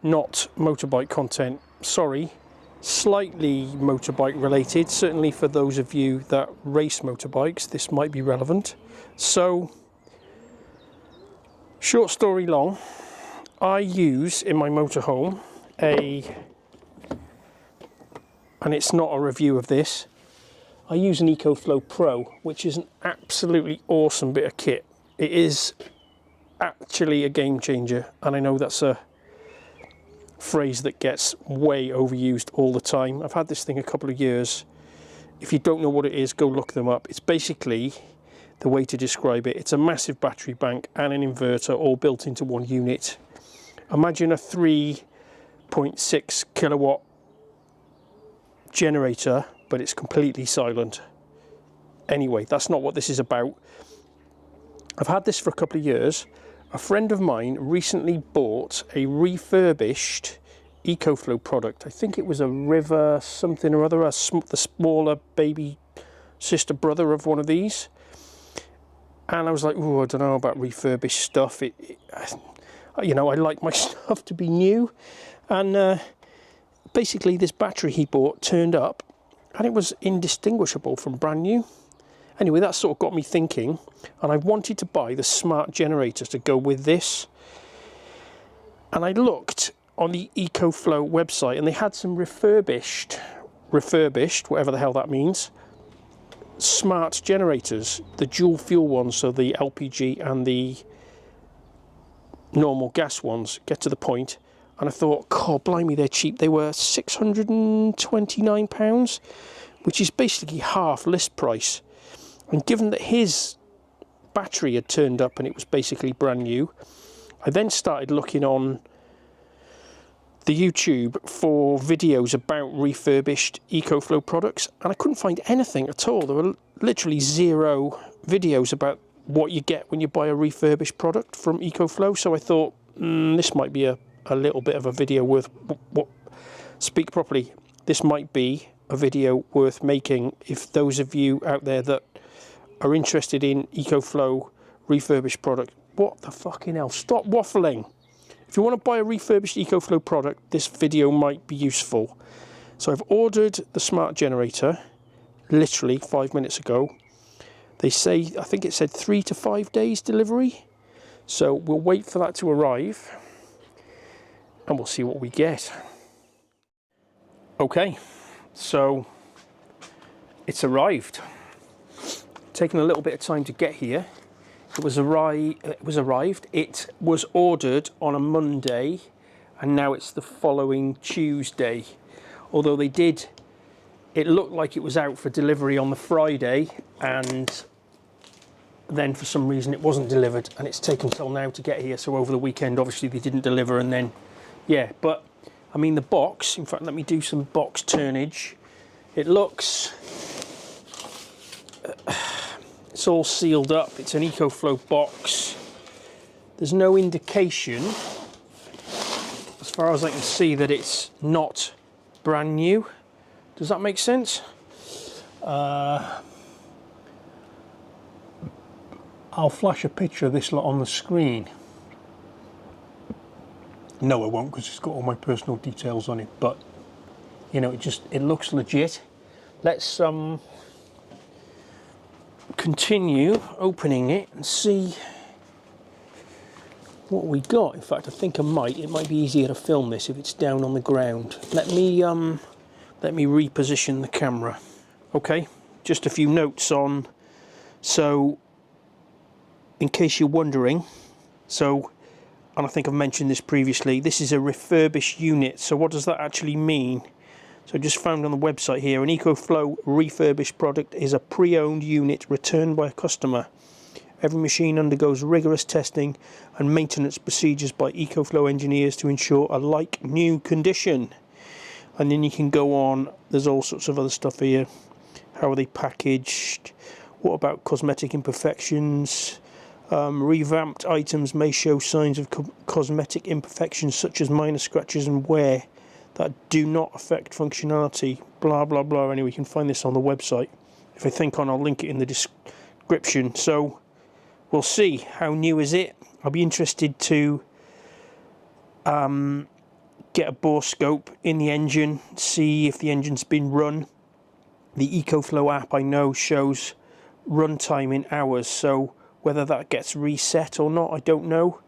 not motorbike content, sorry. Slightly motorbike related, certainly for those of you that race motorbikes, this might be relevant. So, short story long, I use in my motorhome and it's not a review of this, I use an Ecoflow Pro, which is an absolutely awesome bit of kit. It is actually a game changer, and I know that's a phrase that gets way overused all the time. I've had this thing a couple of years. If you don't know what it is, go look them up. It's basically, the way to describe it, it's a massive battery bank and an inverter all built into one unit. Imagine a 3.6 kilowatt generator, but it's completely silent. Anyway, that's not what this is about. I've had this for a couple of years. A friend of mine recently bought a refurbished Ecoflow product. I think it was a River something or other, the smaller baby sister brother of one of these. And I was like, oh, I don't know about refurbished stuff. You know, I like my stuff to be new. And basically this battery he bought turned up and it was indistinguishable from brand new. Anyway, that sort of got me thinking, and I wanted to buy the smart generator to go with this. And I looked on the Ecoflow website and they had some refurbished, whatever the hell that means, smart generators, the dual fuel ones, so the LPG and the normal gas ones, get to the point. And I thought, God, blimey, they're cheap. They were £629, which is basically half list price. And given that his battery had turned up and it was basically brand new, I then started looking on the YouTube for videos about refurbished Ecoflow products, and I couldn't find anything at all. There were literally zero videos about what you get when you buy a refurbished product from Ecoflow. So I thought, this might be a little bit of a video worth, speak properly, this might be a video worth making if those of you out there that are interested in Ecoflow refurbished product. What the fucking hell, stop waffling. If you want to buy a refurbished Ecoflow product, this video might be useful. So I've ordered the smart generator literally 5 minutes ago. They say, I think it said 3 to 5 days delivery, so we'll wait for that to arrive and we'll see what we get. Okay, so it's arrived. Taken a little bit of time to get here. It was arrived. It was ordered on a Monday, and now it's the following Tuesday. Although it looked like it was out for delivery on the Friday, and then for some reason it wasn't delivered, and it's taken till now to get here. So over the weekend, obviously they didn't deliver, and then, yeah. But I mean, the box. In fact, let me do some box turnage. It looks. It's all sealed up. It's an Ecoflow box. There's no indication, as far as I can see, that it's not brand new. Does that make sense? I'll flash a picture of this lot on the screen. No, I won't, because it's got all my personal details on it. But you know, it looks legit. Let's continue opening it and see what we got. In fact, I think it might be easier to film this if it's down on the ground. Let me reposition the camera. Okay, just a few notes on, so in case you're wondering, and I think I've mentioned this previously, this is a refurbished unit. So what does that actually mean? So I just found on the website here, an Ecoflow refurbished product is a pre-owned unit returned by a customer. Every machine undergoes rigorous testing and maintenance procedures by Ecoflow engineers to ensure a like-new condition. And then you can go on, there's all sorts of other stuff here. How are they packaged? What about cosmetic imperfections? Revamped items may show signs of cosmetic imperfections such as minor scratches and wear that do not affect functionality, blah blah blah. Anyway, you can find this on the website. If I think on, I'll link it in the description. So we'll see. How new is it? I'll be interested to get a bore scope in the engine, see if the engine's been run. The Ecoflow app I know shows runtime in hours, so whether that gets reset or not I don't know,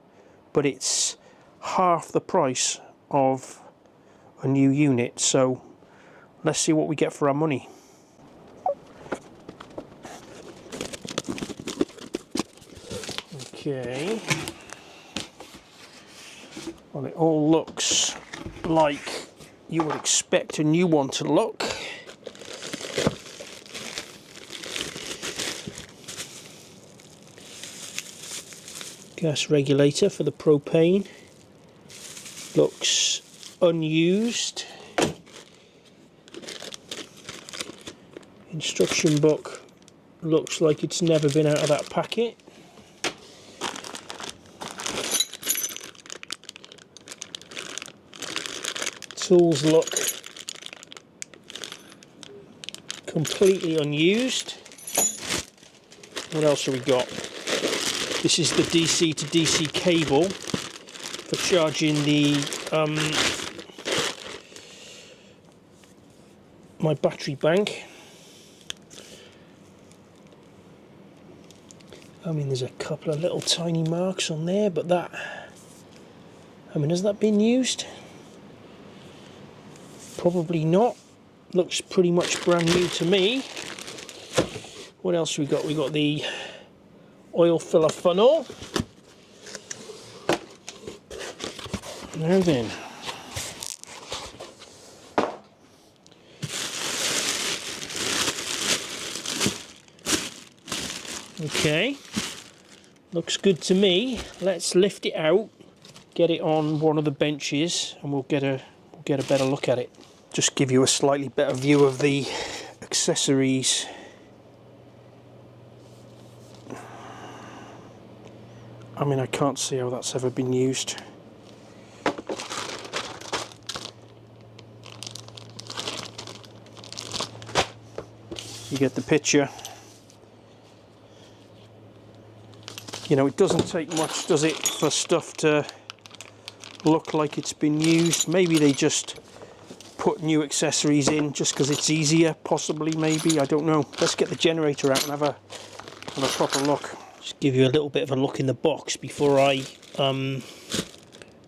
but it's half the price of a new unit, so let's see what we get for our money. Okay, well, it all looks like you would expect a new one to look. Gas regulator for the propane looks unused. Instruction book looks like it's never been out of that packet. Tools look completely unused. What else have we got? This is the DC to DC cable for charging the my battery bank. I mean, there's a couple of little tiny marks on there, but that, I mean, has that been used? Probably not. Looks pretty much brand new to me. What else we got? We got the oil filler funnel. Now then, okay, looks good to me. Let's lift it out, get it on one of the benches, and we'll get a better look at it. Just give you a slightly better view of the accessories. I mean, I can't see how that's ever been used. You get the picture. You know, it doesn't take much, does it, for stuff to look like it's been used. Maybe they just put new accessories in just because it's easier, possibly, maybe, I don't know. Let's get the generator out and have a proper look. Just give you a little bit of a look in the box before I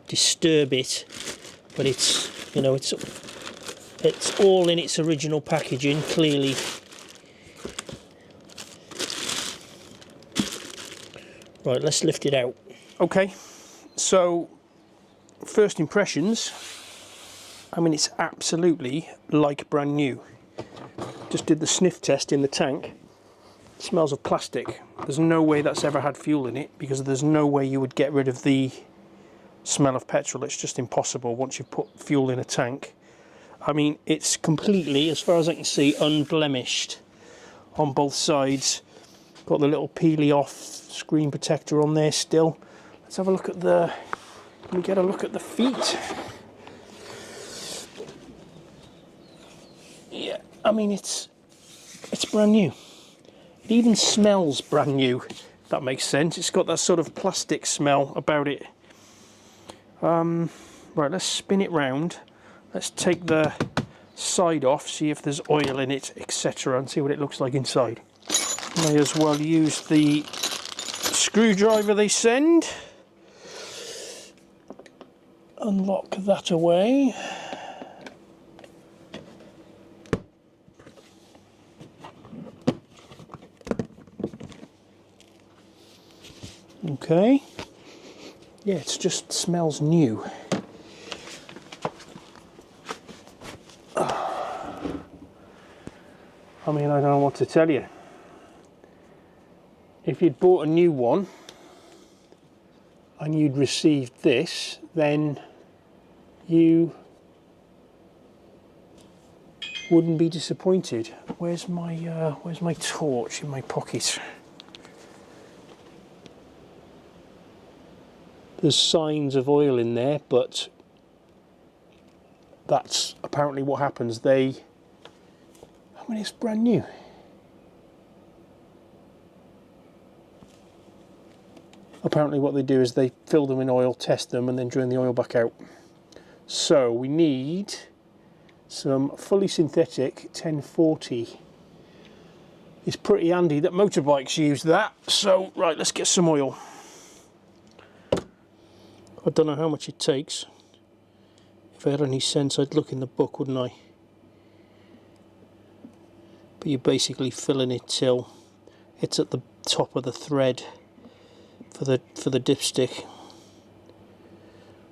disturb it. But it's, you know, it's all in its original packaging, clearly. Right, let's lift it out. Okay, so first impressions, I mean, it's absolutely like brand new. Just did the sniff test in the tank. It smells of plastic. There's no way that's ever had fuel in it, because there's no way you would get rid of the smell of petrol. It's just impossible once you've put fuel in a tank. I mean, it's completely, as far as I can see, unblemished on both sides. Got the little peely off screen protector on there still. Let's have a look at the, can we get a look at the feet? Yeah, I mean, it's brand new. It even smells brand new, if that makes sense. It's got that sort of plastic smell about it. Right, let's spin it round. Let's take the side off, see if there's oil in it, etc., and see what it looks like inside. May as well use the screwdriver they send. Unlock that away. Okay. Yeah, it just smells new. I mean, I don't know what to tell you. If you'd bought a new one and you'd received this, then you wouldn't be disappointed. Where's my torch in my pocket? There's signs of oil in there, but that's apparently what happens. I mean, it's brand new. Apparently what they do is they fill them in oil, test them, and then drain the oil back out. So we need some fully synthetic 1040. It's pretty handy that motorbikes use that. So right, let's get some oil. I don't know how much it takes. If I had any sense, I'd look in the book, wouldn't I? But you're basically filling it till it's at the top of the thread for the dipstick.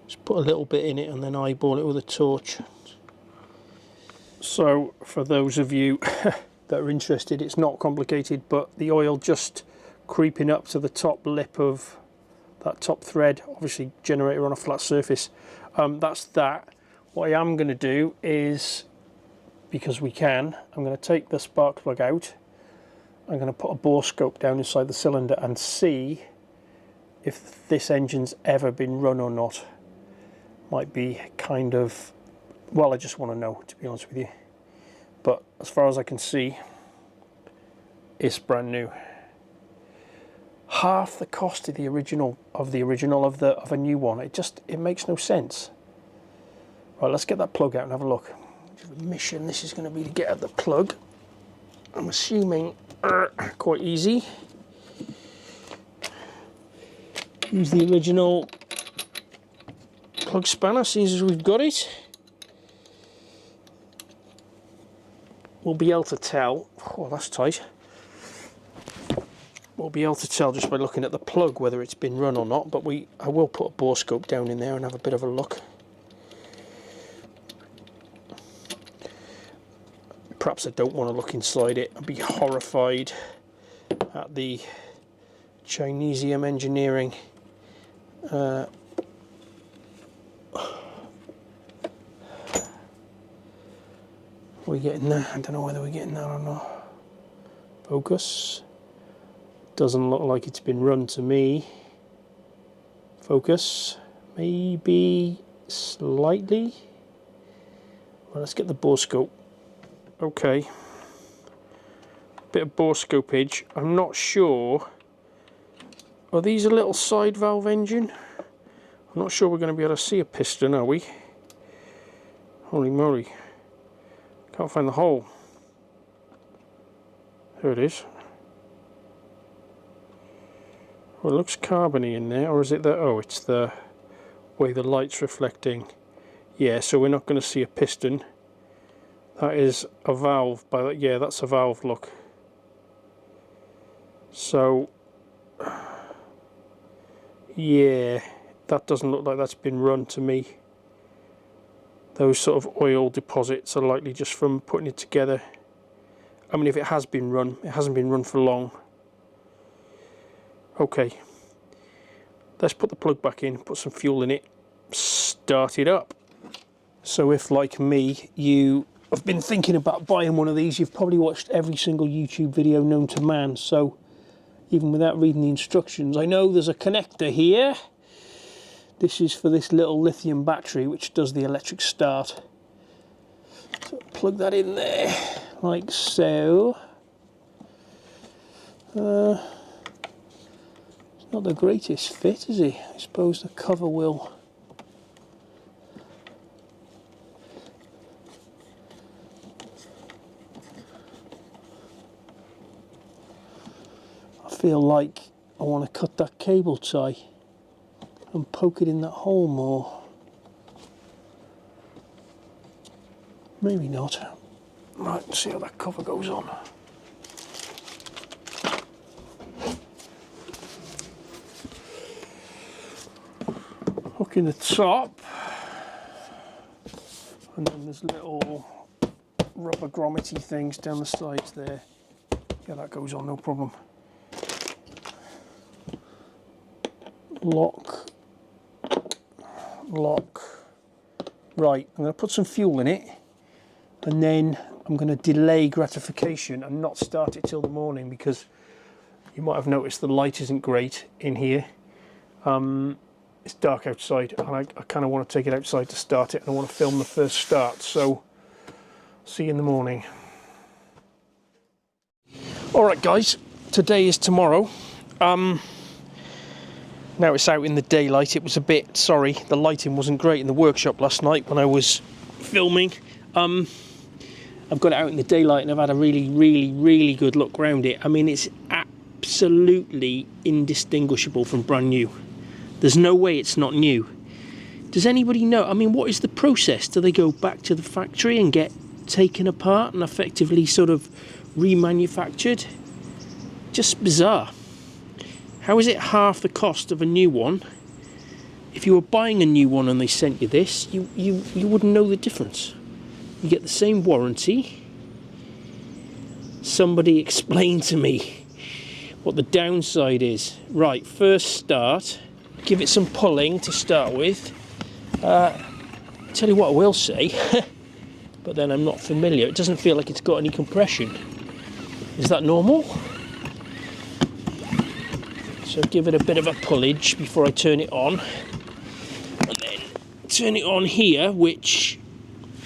Just put a little bit in it and then eyeball it with a torch. So for those of you that are interested, it's not complicated, but the oil just creeping up to the top lip of that top thread, obviously generator on a flat surface. That's that. What I am going to do is, because we can, I'm going to take the spark plug out. I'm going to put a bore scope down inside the cylinder and see if this engine's ever been run or not. Might be kind of, well, I just want to know, to be honest with you. But as far as I can see, it's brand new. Half the cost of the original of a new one. It makes no sense. Right, let's get that plug out and have a look. The mission, this is going to be to get at the plug. I'm assuming quite easy. Use the original plug spanner, seeing as we've got it. We'll be able to tell, oh that's tight. We'll be able to tell just by looking at the plug whether it's been run or not, but I will put a bore scope down in there and have a bit of a look. Perhaps I don't want to look inside it. I'd be horrified at the Chinesium engineering. We're getting there. I don't know whether we're getting there or not. Focus. Doesn't look like it's been run to me. Focus. Maybe slightly. Well, let's get the bore scope. Okay. Bit of bore scopage. I'm not sure. Are these a little side valve engine? I'm not sure we're going to be able to see a piston, are we? Holy moly. Can't find the hole. There it is. Well, it looks carbony in there, or is it the, oh, it's the way the light's reflecting. Yeah, so we're not going to see a piston. That is a valve, yeah, that's a valve, look. So, yeah, that doesn't look like that's been run to me. Those sort of oil deposits are likely just from putting it together. I mean, if it has been run, it hasn't been run for long. Okay, let's put the plug back in, put some fuel in it, start it up. So if, like me, you have been thinking about buying one of these, you've probably watched every single YouTube video known to man, so even without reading the instructions, I know there's a connector here. This is for this little lithium battery which does the electric start. So plug that in there, like so. It's not the greatest fit, is it? I suppose the cover will. I feel like I want to cut that cable tie and poke it in that hole more. Maybe not. Right, see how that cover goes on. Hook in the top, and then there's little rubber grommet-y things down the sides there. Yeah, that goes on, no problem. Lock. Right, I'm going to put some fuel in it, and then I'm going to delay gratification and not start it till the morning, because you might have noticed the light isn't great in here. It's dark outside, and I kind of want to take it outside to start it, and I want to film the first start, so see you in the morning. Alright guys, today is tomorrow. Now it's out in the daylight. It was a bit, sorry, the lighting wasn't great in the workshop last night when I was filming. I've got it out in the daylight and I've had a really good look around it. I mean, it's absolutely indistinguishable from brand new. There's no way it's not new. Does anybody know? I mean, what is the process? Do they go back to the factory and get taken apart and effectively sort of remanufactured? Just bizarre. How is it half the cost of a new one? If you were buying a new one and they sent you this, you wouldn't know the difference. You get the same warranty. Somebody explain to me what the downside is. Right, first start. Give it some pulling to start with. Tell you what I will say, but then I'm not familiar. It doesn't feel like it's got any compression. Is that normal? So give it a bit of a pullage before I turn it on. And then turn it on here, which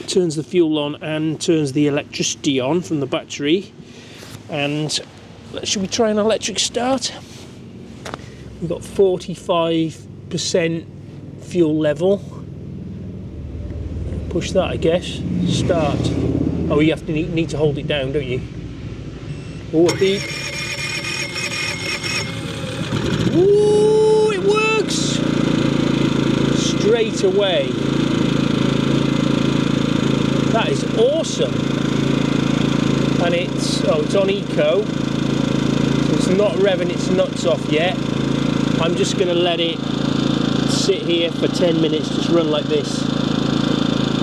turns the fuel on and turns the electricity on from the battery. And should we try an electric start? We've got 45% fuel level. Push that, I guess. Start. Oh, you have to need to hold it down, don't you? Oh, a beep. Ooh, it works! Straight away. That is awesome. And it's on eco. So it's not revving its nuts off yet. I'm just going to let it sit here for 10 minutes, just run like this.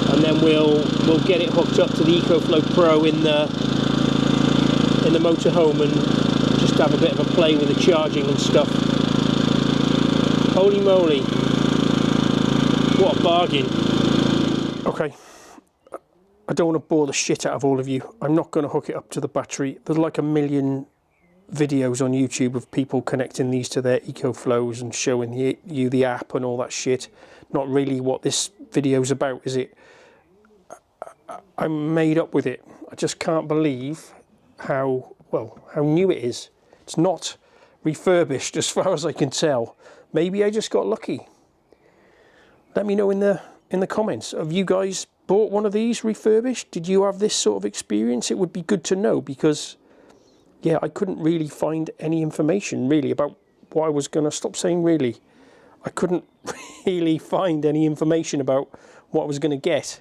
And then we'll get it hooked up to the Ecoflow Pro in the motorhome and just have a bit of a play with the charging and stuff. Holy moly, what a bargain. Okay, I don't want to bore the shit out of all of you. I'm not going to hook it up to the battery. There's like a million videos on YouTube of people connecting these to their Ecoflows and showing you the app and all that shit. Not really what this video's about, is it? I'm made up with it. I just can't believe how new it is. It's not refurbished as far as I can tell. Maybe I just got lucky. Let me know in the comments. Have you guys bought one of these refurbished? Did you have this sort of experience? It would be good to know, because yeah, I couldn't really find any information really about what I was going to stop saying really. I couldn't really find any information about what I was going to get.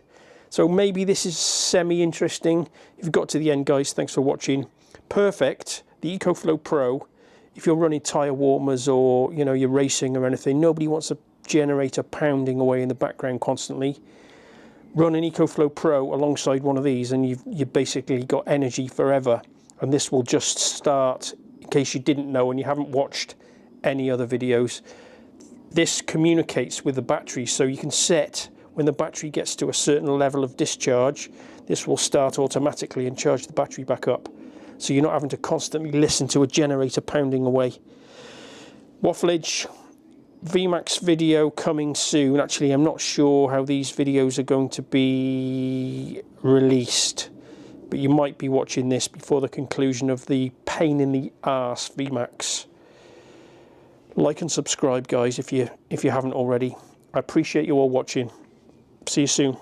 So maybe this is semi-interesting. If you've got to the end, guys, thanks for watching. Perfect. The Ecoflow Pro, if you're running tyre warmers or, you know, you're racing or anything, nobody wants a generator pounding away in the background constantly. Run an Ecoflow Pro alongside one of these and you've basically got energy forever. And this will just start, in case you didn't know and you haven't watched any other videos, this communicates with the battery, so you can set when the battery gets to a certain level of discharge, this will start automatically and charge the battery back up. So you're not having to constantly listen to a generator pounding away. Wafflage, VMAX video coming soon. Actually, I'm not sure how these videos are going to be released, but you might be watching this before the conclusion of the pain in the arse VMAX. Like and subscribe, guys, if you haven't already. I appreciate you all watching. See you soon.